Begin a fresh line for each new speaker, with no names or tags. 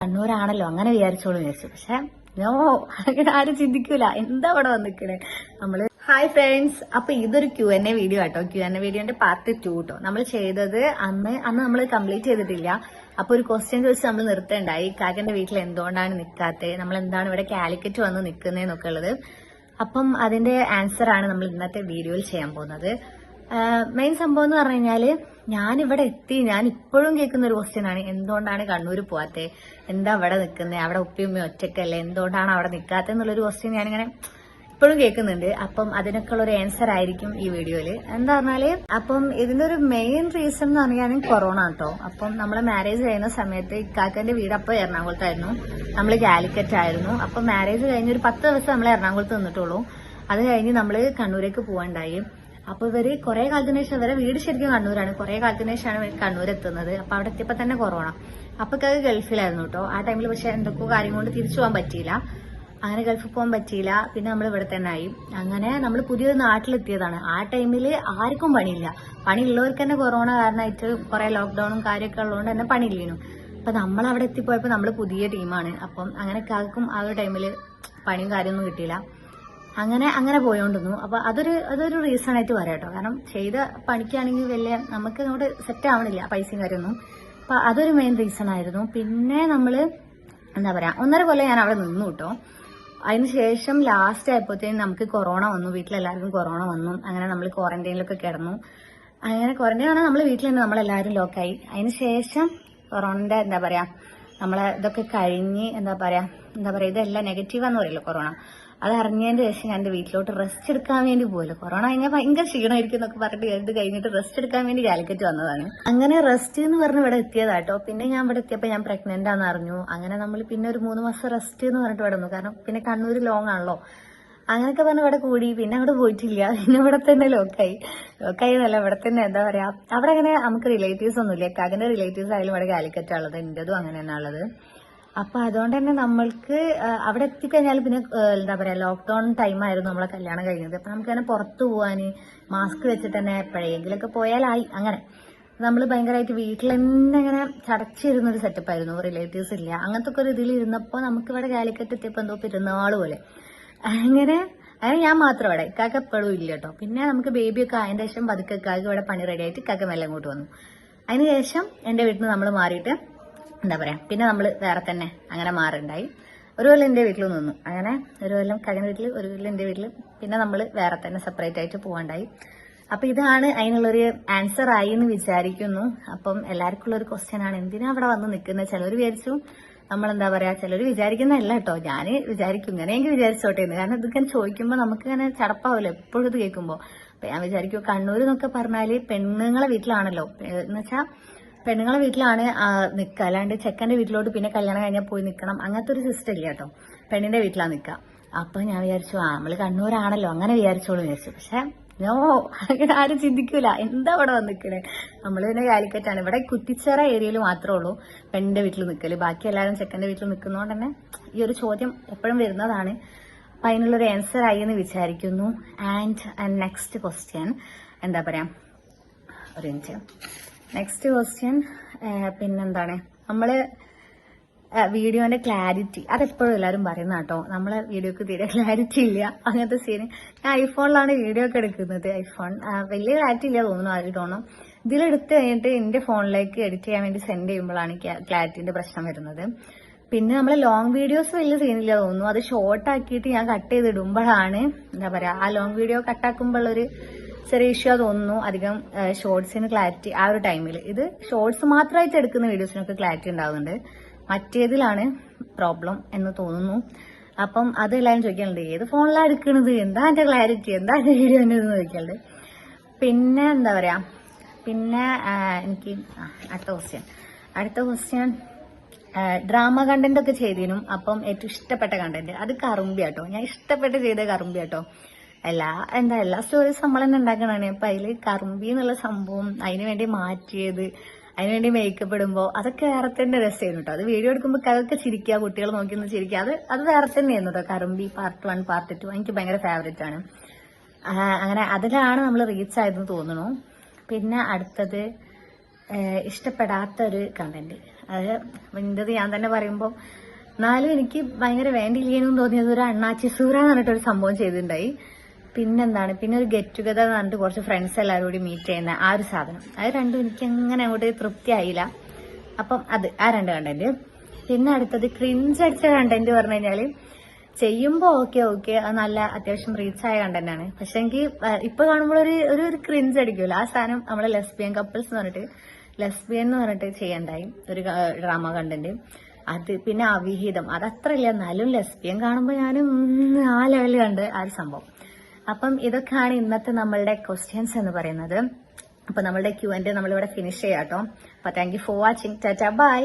കണ്ണൂരാണല്ലോ അങ്ങനെ വിചാരിച്ചോളൂ വിചാരിച്ചു. പക്ഷെ നോ, അങ്ങനെ ആരും ചിന്തിക്കൂല. എന്താ ഇവിടെ വന്നിക്കണേ നമ്മള്. ഹായ് ഫ്രണ്ട്സ്, അപ്പൊ ഇതൊരു Q&A വീഡിയോ കേട്ടോ. Q&A വീഡിയോന്റെ പാർട്ട് 2 കേട്ടോ. നമ്മൾ ചെയ്തത് അന്ന് നമ്മൾ കംപ്ലീറ്റ് ചെയ്തിട്ടില്ല. അപ്പൊ ഒരു ക്വസ്റ്റ്യൻ ചോദിച്ച് നമ്മൾ നിർത്തേണ്ടായി. കാക്കന്റെ വീട്ടിൽ എന്തുകൊണ്ടാണ് നിൽക്കാത്തത്, നമ്മൾ എന്താണ് ഇവിടെ കാലിക്കറ്റ് വന്ന് നിൽക്കുന്നതെന്നൊക്കെ ഉള്ളത്. അപ്പം അതിന്റെ ആൻസർ ആണ് നമ്മൾ ഇന്നത്തെ വീഡിയോയിൽ ചെയ്യാൻ പോകുന്നത്. മെയിൻ സംഭവം എന്ന് പറഞ്ഞു കഴിഞ്ഞാല്, ഞാനിവിടെ എത്തി, ഞാൻ ഇപ്പോഴും കേൾക്കുന്ന ഒരു ക്വസ്റ്റ്യൻ ആണ്, എന്തുകൊണ്ടാണ് കണ്ണൂർ പോവാത്തത്, എന്താ അവിടെ നിൽക്കുന്നത്, അവിടെ ഉപ്പയും ഒറ്റക്കല്ലേ, എന്തുകൊണ്ടാണ് അവിടെ നിൽക്കാത്തത് എന്നുള്ളൊരു ക്വസ്റ്റ്യൻ ഞാനിങ്ങനെ ഇപ്പോഴും കേൾക്കുന്നുണ്ട്. അപ്പം അതിനൊക്കെ ഉള്ള ഒരു ആൻസർ ആയിരിക്കും ഈ വീഡിയോയില്. എന്താ പറഞ്ഞാല്, അപ്പം ഇതിന്റെ ഒരു മെയിൻ റീസൺ എന്ന് പറഞ്ഞാൽ കൊറോണ കേട്ടോ. അപ്പം നമ്മളെ മാരേജ് കഴിയുന്ന സമയത്ത് ഇക്കാക്കന്റെ വീട് അപ്പോൾ എറണാകുളത്തായിരുന്നു, നമ്മൾ കാലിക്കറ്റ് ആയിരുന്നു. അപ്പം മാരേജ് കഴിഞ്ഞ് ഒരു 10 ദിവസം നമ്മൾ എറണാകുളത്ത് നിന്നിട്ടുള്ളൂ. അത് കഴിഞ്ഞ് നമ്മൾ കണ്ണൂരേക്ക് പോകാണ്ടായി. അപ്പൊ ഇവര് കുറെ കാലത്തിന് ശേഷം, ഇവരെ വീട് ശരിക്കും കണ്ണൂരാണ്, കുറെ കാലത്തിന് ശേഷമാണ് കണ്ണൂർ എത്തുന്നത്. അപ്പൊ അവിടെ എത്തിയപ്പോ തന്നെ കൊറോണ. അപ്പൊ അത് ഗൾഫിലായിരുന്നു കേട്ടോ ആ ടൈമിൽ. പക്ഷെ എന്തൊക്കെയോ കാര്യം കൊണ്ട് തിരിച്ചു പോകാൻ പറ്റിയില്ല. അങ്ങനെ ഗൾഫിൽ പോകാൻ പറ്റിയില്ല. പിന്നെ നമ്മൾ ഇവിടെ തന്നെ ആയി. അങ്ങനെ നമ്മൾ പുതിയൊരു നാട്ടിലെത്തിയതാണ്. ആ ടൈമിൽ ആർക്കും പണിയില്ല. പണിയുള്ളവർക്ക് തന്നെ കൊറോണ കാരണമായിട്ട് കുറെ ലോക്ക്ഡൌണും കാര്യമൊക്കെ ഉള്ളതുകൊണ്ട് തന്നെ പണിയില്ലേനു. അപ്പൊ നമ്മൾ അവിടെ എത്തിപ്പോയപ്പോ നമ്മൾ പുതിയ ടീമാണ്. അപ്പം അങ്ങനെ ആർക്കും ആ ഒരു ടൈമിൽ പണിയും കാര്യമൊന്നും കിട്ടിയില്ല. അങ്ങനെ പോയോണ്ടിരുന്നു. അപ്പൊ അതൊരു റീസൺ ആയിട്ട് പറയാം കേട്ടോ. കാരണം ചെയ്ത പണിക്കാണെങ്കിൽ വലിയ നമുക്ക് അങ്ങോട്ട് സെറ്റ് ആവണില്ല പൈസയും കാര്യമൊന്നും. അപ്പൊ അതൊരു മെയിൻ റീസൺ ആയിരുന്നു. പിന്നെ നമ്മള് എന്താ പറയാ, 1.5 കൊല്ലം ഞാൻ അവിടെ നിന്നു കേട്ടോ. അതിനുശേഷം ലാസ്റ്റ് ആയപ്പോഴത്തേക്കും നമുക്ക് കൊറോണ വന്നു, വീട്ടിലെല്ലാവർക്കും കൊറോണ വന്നു. അങ്ങനെ നമ്മൾ ക്വാറന്റൈനിലൊക്കെ കിടന്നു. അങ്ങനെ ക്വാറന്റൈൻ ആണ്, നമ്മൾ വീട്ടിൽ തന്നെ നമ്മളെല്ലാവരും ലോക്കായി. അതിനുശേഷം കൊറോണന്റെ എന്താ പറയാ, നമ്മളെ ഇതൊക്കെ കഴിഞ്ഞ് എന്താ പറയാ ഇതെല്ലാം നെഗറ്റീവാന്ന് പറയല്ലോ കൊറോണ. അത് അറിഞ്ഞതിന് ശേഷം ഞാൻ എന്റെ വീട്ടിലോട്ട് റെസ്റ്റ് എടുക്കാൻ വേണ്ടി പോയല്ലോ. കൊറോണ കഴിഞ്ഞാൽ ഭയങ്കര ക്ഷീണമായിരിക്കും എന്നൊക്കെ പറഞ്ഞിട്ട് ഇത് കഴിഞ്ഞിട്ട് റെസ്റ്റ് എടുക്കാൻ വേണ്ടി കാലിക്കറ്റ് വന്നതാണ്. അങ്ങനെ റെസ്റ്റ് എന്ന് പറഞ്ഞ് ഇവിടെ എത്തിയതാട്ടോ. പിന്നെ ഞാൻ ഇവിടെ എത്തിയപ്പോൾ ഞാൻ പ്രഗ്നന്റ് ആണെന്ന് അറിഞ്ഞു. അങ്ങനെ നമ്മൾ പിന്നെ ഒരു 3 മാസം റെസ്റ്റ് എന്ന് പറഞ്ഞിട്ട് ഇവിടെ വന്നു. കാരണം പിന്നെ കണ്ണൂർ ലോങ് ആണല്ലോ. അങ്ങനെയൊക്കെ പറഞ്ഞ് ഇവിടെ കൂടി. പിന്നെ അവിടെ പോയിട്ടില്ല. പിന്നെ ഇവിടെ തന്നെ ലോക്കായി എന്നല്ല, ഇവിടെ തന്നെ എന്താ പറയാ, അവിടെ അങ്ങനെ നമുക്ക് റിലേറ്റീവ്സ് ഒന്നുമില്ല. കാക്കന്റെ റിലേറ്റീവ്സ് ആയാലും ഇവിടെ കാലിക്കറ്റ് ഉള്ളത്, എന്റേതും അങ്ങനെ തന്നെ ഉള്ളത്. അപ്പൊ അതുകൊണ്ട് തന്നെ നമ്മൾക്ക് അവിടെ എത്തിക്കഴിഞ്ഞാൽ പിന്നെ എന്താ പറയാ, ലോക്ക്ഡൌൺ ടൈമായിരുന്നു നമ്മളെ കല്യാണം കഴിഞ്ഞത്. അപ്പൊ നമുക്ക് തന്നെ പുറത്തു പോവാന് മാസ്ക് വെച്ചിട്ട് തന്നെ എപ്പോഴെങ്കിലൊക്കെ പോയാലായി. അങ്ങനെ നമ്മൾ ഭയങ്കരമായിട്ട് വീട്ടിൽ തന്നെ ഇങ്ങനെ ചടച്ചിരുന്നൊരു സെറ്റപ്പായിരുന്നു. റിലേറ്റീവ്സ് ഇല്ല, അങ്ങനത്തെ ഒക്കെ ഒരു ഇതിൽ ഇരുന്നപ്പോ നമുക്ക് ഇവിടെ കാലിക്കറ്റ് എത്തിയപ്പോ എന്തോ പെരുന്നാൾ പോലെ. അങ്ങനെ ഞാൻ മാത്രം അവിടെ, ഇക്കാക്ക എപ്പോഴും ഇല്ല കേട്ടോ. പിന്നെ നമുക്ക് ബേബിയൊക്കെ ആയതിന്റെ ശേഷം പതുക്കെ ഇക്കാക്ക് ഇവിടെ പണി റെഡി ആയിട്ട് ഇക്കാക്ക മെല്ലെ അങ്ങോട്ട് വന്നു. അതിനുശേഷം എന്റെ വീട്ടിൽ നിന്ന് നമ്മൾ മാറിയിട്ട് എന്താ പറയാ, പിന്നെ നമ്മൾ വേറെ തന്നെ അങ്ങനെ മാറുണ്ടായി. 1 കൊല്ലം എന്റെ വീട്ടിൽ നിന്നു. അങ്ങനെ 1 കൊല്ലം കഴിഞ്ഞ വീട്ടിൽ, 1 കൊല്ലം എന്റെ വീട്ടിൽ, പിന്നെ നമ്മൾ വേറെ തന്നെ സെപ്പറേറ്റ് ആയിട്ട് പോകാണ്ടായി. അപ്പൊ ഇതാണ് അതിനുള്ളൊരു ആൻസർ ആയി എന്ന് വിചാരിക്കുന്നു. അപ്പം എല്ലാവർക്കും ഉള്ളൊരു ക്വസ്റ്റ്യൻ ആണ്, എന്തിനാ അവിടെ വന്ന് നിൽക്കുന്നത്. ചിലർ വിചാരിച്ചു നമ്മളെന്താ പറയാ, ചിലർ വിചാരിക്കുന്നതല്ല കേട്ടോ, ഞാൻ വിചാരിക്കും ഇങ്ങനെയെങ്കിൽ വിചാരിച്ചോട്ടെ എന്ന്. കാരണം ഇതൊക്കെ ചോദിക്കുമ്പോൾ നമുക്ക് ഇങ്ങനെ ചടപ്പാവല്ലോ എപ്പോഴും ഇത് കേൾക്കുമ്പോൾ. അപ്പൊ ഞാൻ വിചാരിക്കും, കണ്ണൂർ എന്നൊക്കെ പറഞ്ഞാല് പെണ്ണുങ്ങളെ വീട്ടിലാണല്ലോ, എന്ന് വെച്ചാൽ പെണ്ണുങ്ങളെ വീട്ടിലാണ് നിൽക്കുക. അല്ലാണ്ട് ചെക്കന്റെ വീട്ടിലോട്ട് പിന്നെ കല്യാണം കഴിഞ്ഞാൽ പോയി നിൽക്കണം, അങ്ങനത്തെ ഒരു സിസ്റ്റം ഇല്ല കേട്ടോ. പെണ്ണിന്റെ വീട്ടിലാണ് നിൽക്കുക. അപ്പൊ ഞാൻ വിചാരിച്ചു നമ്മള് കണ്ണൂരാണല്ലോ അങ്ങനെ വിചാരിച്ചോളൂ വിചാരിച്ചു. പക്ഷെ നോ, അങ്ങനെ ആരും ചിന്തിക്കൂല. എന്താ ഇവിടെ വന്നിക്കണേ, നമ്മള് പിന്നെ കാലിക്കറ്റാണ്. ഇവിടെ കുറ്റിച്ചിറ ഏരിയയിൽ മാത്രമേ ഉള്ളൂ പെണ്ണിന്റെ വീട്ടിൽ നിൽക്കല്. ബാക്കി എല്ലാവരും ചെക്കന്റെ വീട്ടിൽ നിൽക്കുന്നതുകൊണ്ട് തന്നെ ഈ ഒരു ചോദ്യം എപ്പോഴും വരുന്നതാണ്. അപ്പൊ അതിനുള്ളൊരു ആൻസർ ആയി എന്ന് വിചാരിക്കുന്നു. ആൻഡ് നെക്സ്റ്റ് ക്വസ്റ്റ്യൻ എന്താ പറയാ, ഒരു മിനിറ്റ്. നെക്സ്റ്റ് ക്വസ്റ്റ്യൻ പിന്നെന്താണ്, നമ്മള് വീഡിയോന്റെ ക്ലാരിറ്റി, അതെപ്പോഴും എല്ലാവരും പറയുന്ന കേട്ടോ. നമ്മളെ വീഡിയോക്ക് തീരെ ക്ലാരിറ്റി ഇല്ല, അങ്ങനത്തെ സീന്. ഞാൻ ഐഫോണിലാണ് വീഡിയോ ഒക്കെ എടുക്കുന്നത്. ഐഫോൺ വലിയ ക്ലാരിറ്റി ഇല്ല തോന്നുന്നു, ആരും തോന്നും. ഇതിലെടുത്ത് കഴിഞ്ഞിട്ട് എന്റെ ഫോണിലേക്ക് എഡിറ്റ് ചെയ്യാൻ വേണ്ടി സെൻഡ് ചെയ്യുമ്പോഴാണ് ക്ലാരിറ്റിന്റെ പ്രശ്നം വരുന്നത്. പിന്നെ നമ്മളെ ലോങ് വീഡിയോസ് വലിയ സീനില്ല തോന്നുന്നു. അത് ഷോർട്ട് ആക്കിയിട്ട് ഞാൻ കട്ട് ചെയ്തിടുമ്പോഴാണ് എന്താ പറയാ, ആ ലോങ് വീഡിയോ കട്ടാക്കുമ്പോഴൊരു ചെറിയ ഇഷ്യൂ തോന്നുന്നു. അധികം ഷോർട്സിന് ക്ലാരിറ്റി ആ ഒരു ടൈമിൽ, ഇത് ഷോർട്സ് മാത്രമായിട്ട് എടുക്കുന്ന വീഡിയോസിനൊക്കെ ക്ലാരിറ്റി ഉണ്ടാവുന്നുണ്ട്, മറ്റേതിലാണ് പ്രോബ്ലം എന്ന് തോന്നുന്നു. അപ്പം അത് എല്ലാവരും ചോദിക്കാനുണ്ട്, ഏത് ഫോണിലാണ് എടുക്കുന്നത്, എന്താ എന്റെ ക്ലാരിറ്റി, എന്താ എന്റെ വീഡിയോ എന്ന് ചോദിക്കാനുണ്ട്. പിന്നെ എന്താ പറയാ, പിന്നെ എനിക്ക് അടുത്ത ക്വസ്റ്റ്യൻ ഡ്രാമ കണ്ടന്റ് ഒക്കെ ചെയ്തിനും. അപ്പം ഏറ്റവും ഇഷ്ടപ്പെട്ട കണ്ടന്റ് അത് കറുമ്പിയാട്ടോ. ഞാൻ ഇഷ്ടപ്പെട്ട് ചെയ്ത കറുമ്പിയാട്ടോ. എല്ലാ സ്റ്റോറീസ് നമ്മൾ തന്നെ ഉണ്ടാക്കണാണ്. അപ്പൊ അതില് കറുമ്പി എന്നുള്ള സംഭവം അതിനു വേണ്ടി മാറ്റിയത്, അതിനുവേണ്ടി മേക്കപ്പ് ഇടുമ്പോ അതൊക്കെ വേറെ തന്നെ രസമായിരുന്നു കേട്ടോ. അത് വീഡിയോ എടുക്കുമ്പോൾ അതൊക്കെ ചിരിക്കുക, കുട്ടികൾ നോക്കി ഒന്ന് ചിരിക്കുക, അത് വേറെ തന്നെയായിരുന്നു കേട്ടോ. കറുമ്പി പാർട്ട് 1 പാർട്ട് 2 എനിക്ക് ഭയങ്കര ഫേവറേറ്റ് ആണ്. അങ്ങനെ അതിലാണ് നമ്മൾ റീച്ച് ആയതെന്ന് തോന്നുന്നു. പിന്നെ അടുത്തത് ഇഷ്ടപ്പെടാത്ത ഒരു കണ്ടന്റ്, അത് ഇന്റത് ഞാൻ തന്നെ പറയുമ്പോൾ എന്നാലും എനിക്ക് ഭയങ്കര വേണ്ടിയില്ലേനും തോന്നിയത് ഒരു അണ്ണാച്ചി സൂറ എന്ന് പറഞ്ഞിട്ടൊരു സംഭവം ചെയ്തിട്ടുണ്ടായി. പിന്നെന്താണ്, പിന്നെ ഒരു ഗെറ്റ് ടുഗദർ എന്ന് പറഞ്ഞിട്ട് കുറച്ച് ഫ്രണ്ട്സ് എല്ലാവരും കൂടി മീറ്റ് ചെയ്യുന്ന ആ ഒരു സാധനം, അത് രണ്ടും എനിക്ക് അങ്ങനെ അങ്ങോട്ട് തൃപ്തിയായില്ല. അപ്പം അത് ആ 2 കണ്ടന്റ്. പിന്നെ അടുത്തത് ക്രിഞ്ച് അടിച്ച കണ്ടന്റ് പറഞ്ഞു കഴിഞ്ഞാല് ചെയ്യുമ്പോ ഓക്കെ അത് നല്ല അത്യാവശ്യം റീച്ച് ആയ കണ്ടന്റ് ആണ്. പക്ഷെ എനിക്ക് ഇപ്പൊ കാണുമ്പോൾ ഒരു ക്രിഞ്ച് അടിക്കുമല്ലോ, ആ സാധനം നമ്മളെ ലെസ്ബിയൻ കപ്പിൾസ് എന്ന് പറഞ്ഞിട്ട് ചെയ്യണ്ടായി ഒരു ഡ്രാമ കണ്ടന്റ്. അത് പിന്നെ അവിഹിതം, അതത്ര ഇല്ല എന്നാലും ലെസ്ബിയൻ കാണുമ്പോൾ ഞാനും ആ ലെവലിൽ കണ്ട് ആ ഒരു സംഭവം. അപ്പം ഇതൊക്കെയാണ് ഇന്നത്തെ നമ്മളുടെ ക്വസ്റ്റ്യൻസ് എന്ന് പറയുന്നത്. അപ്പൊ നമ്മളുടെ Q&A നമ്മളിവിടെ ഫിനിഷ് ചെയ്യാട്ടോ. അപ്പൊ thank you for watching. Tata bye.